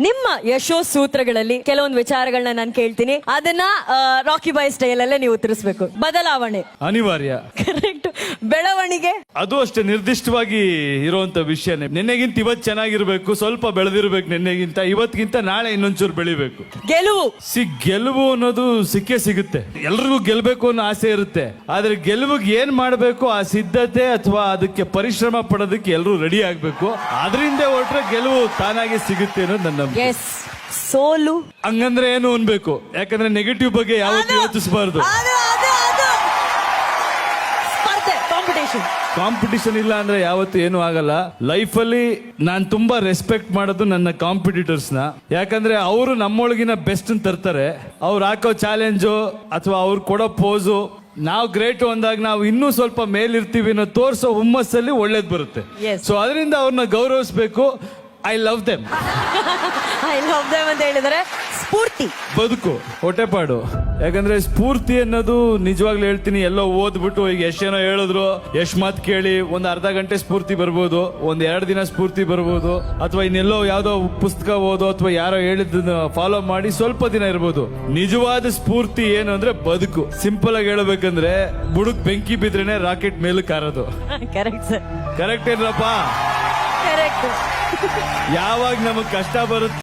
ನಿಮ್ಮ ಯಶೋ ಸೂತ್ರಗಳಲ್ಲಿ ಕೆಲವೊಂದು ವಿಚಾರಗಳನ್ನ ನಾನು ಕೇಳ್ತೀನಿ, ಅದನ್ನ ರಾಕಿ ಬಾಯ್ ಸ್ಟೈಲ್ ಅಲ್ಲೇ ನೀವು ಉತ್ತರಿಸಬೇಕು. ಬದಲಾವಣೆ ಅನಿವಾರ್ಯ. ಕರೆಕ್ಟ್. ಬೆಳವಣಿಗೆ ಅದು ಅಷ್ಟೇ ನಿರ್ದಿಷ್ಟವಾಗಿ ಇರುವಂತ ವಿಷಯನೇ. ನಿನ್ನೆಗಿಂತ ಇವತ್ತು ಚೆನ್ನಾಗಿರ್ಬೇಕು, ಸ್ವಲ್ಪ ಬೆಳೆದಿರ್ಬೇಕು. ನಿನ್ನೆಗಿಂತ ಇವತ್ತಿಗಿಂತ ನಾಳೆ ಇನ್ನೊಂಚೂರು ಬೆಳಿಬೇಕು. ಗೆಲುವು ಗೆಲುವು ಅನ್ನೋದು ಸಿಕ್ಕೇ ಸಿಗುತ್ತೆ. ಎಲ್ರಿಗೂ ಗೆಲ್ಬೇಕು ಅನ್ನೋ ಆಸೆ ಇರುತ್ತೆ. ಆದ್ರೆ ಗೆಲುವಿಗೆ ಏನ್ ಮಾಡ್ಬೇಕು ಆ ಸಿದ್ಧತೆ ಅಥವಾ ಅದಕ್ಕೆ ಪರಿಶ್ರಮ ಪಡೋದಕ್ಕೆ ಎಲ್ಲರೂ ರೆಡಿ ಆಗ್ಬೇಕು. ಅದರಿಂದ ಹೊರಟ್ರೆ ಗೆಲುವು ತಾನಾಗೆ ಸಿಗುತ್ತೆ ಅನ್ನೋದು ನನ್ನ ನಂಬಿಕೆ. ಎಸ್. ಸೋಲು ಹಂಗಂದ್ರೆ ಏನು ಅನ್ಬೇಕು, ಯಾಕಂದ್ರೆ ನೆಗೆಟಿವ್ ಬಗ್ಗೆ ಯಾವತ್ತೂ ಯೋಚಿಸಬಾರ್ದು. ಸ್ಪರ್ಧೆ, ಕಾಂಪಿಟೇಷನ್. ಕಾಂಪಿಟಿಷನ್ ಇಲ್ಲ ಅಂದ್ರೆ ಯಾವತ್ತು ಏನು ಆಗಲ್ಲ. ಲೈಫ್ ಅಲ್ಲಿ ನಾನ್ ತುಂಬಾ ರೆಸ್ಪೆಕ್ಟ್ ಮಾಡೋದು ನನ್ನ ಕಾಂಪಿಟೇಟರ್ಸ್ ನ. ಯಾಕಂದ್ರೆ ಅವರು ನಮ್ಮೊಳಗಿನ ಬೆಸ್ಟ್ ತರ್ತಾರೆ. ಅವ್ರು ಹಾಕೋ ಚಾಲೆಂಜು ಅಥವಾ ಅವ್ರು ಕೊಡೋ ಪೋಸು, ನಾವು ಗ್ರೇಟ್ ಅಂದಾಗ ನಾವು ಇನ್ನೂ ಸ್ವಲ್ಪ ಮೇಲಿರ್ತೀವಿ ಅನ್ನೋ ತೋರ್ಸೋ ಹುಮ್ಮಸ್ಸಲ್ಲಿ ಒಳ್ಳೇದ್ ಬರುತ್ತೆ. Yes. ಸೊ ಅದರಿಂದ ಅವ್ರನ್ನ ಗೌರವಿಸ್ಬೇಕು. I love them. I love them ಅಂತ ಹೇಳಿದರೆ ಸ್ಫೂರ್ತಿ ಬದುಕು ಹೊಟ್ಟೆಪಾಡು. ಯಾಕಂದ್ರೆ ಸ್ಫೂರ್ತಿ ಅನ್ನೋದು ನಿಜವಾಗ್ಲೂ ಹೇಳ್ತೀನಿ, ಎಲ್ಲೋ ಓದ್ಬಿಟ್ಟು ಈಗ ಎಷ್ಟೇನೋ ಹೇಳಿದ್ರು, ಎಷ್ಟ್ ಮಾತು ಕೇಳಿ ಒಂದ್ ಅರ್ಧ ಗಂಟೆ ಸ್ಫೂರ್ತಿ ಬರ್ಬೋದು, ಒಂದ್ 2 ದಿನ ಸ್ಫೂರ್ತಿ ಬರ್ಬೋದು, ಅಥವಾ ಇನ್ನೆಲ್ಲೋ ಯಾವ್ದೋ ಪುಸ್ತಕ ಓದೋ ಅಥವಾ ಯಾರೋ ಹೇಳಿದ್ದನ್ನ ಫಾಲೋ ಮಾಡಿ ಸ್ವಲ್ಪ ದಿನ ಇರ್ಬೋದು. ನಿಜವಾದ ಸ್ಫೂರ್ತಿ ಏನು ಅಂದ್ರೆ ಬದುಕು. ಸಿಂಪಲ್ ಆಗಿ ಹೇಳ್ಬೇಕಂದ್ರೆ ಬುಡಕ್ ಬೆಂಕಿ ಬಿದ್ರೇನೆ ರಾಕೆಟ್ ಮೇಲಕ್ಕೆ ಹಾರೋದು. Correct sir. ಕರೆಕ್ಟ್ ಏನ್ರಪ್ಪ? ಕರೆಕ್ಟ್. ಯಾವಾಗ ನಮಗ್ ಕಷ್ಟ ಬರುತ್ತೆ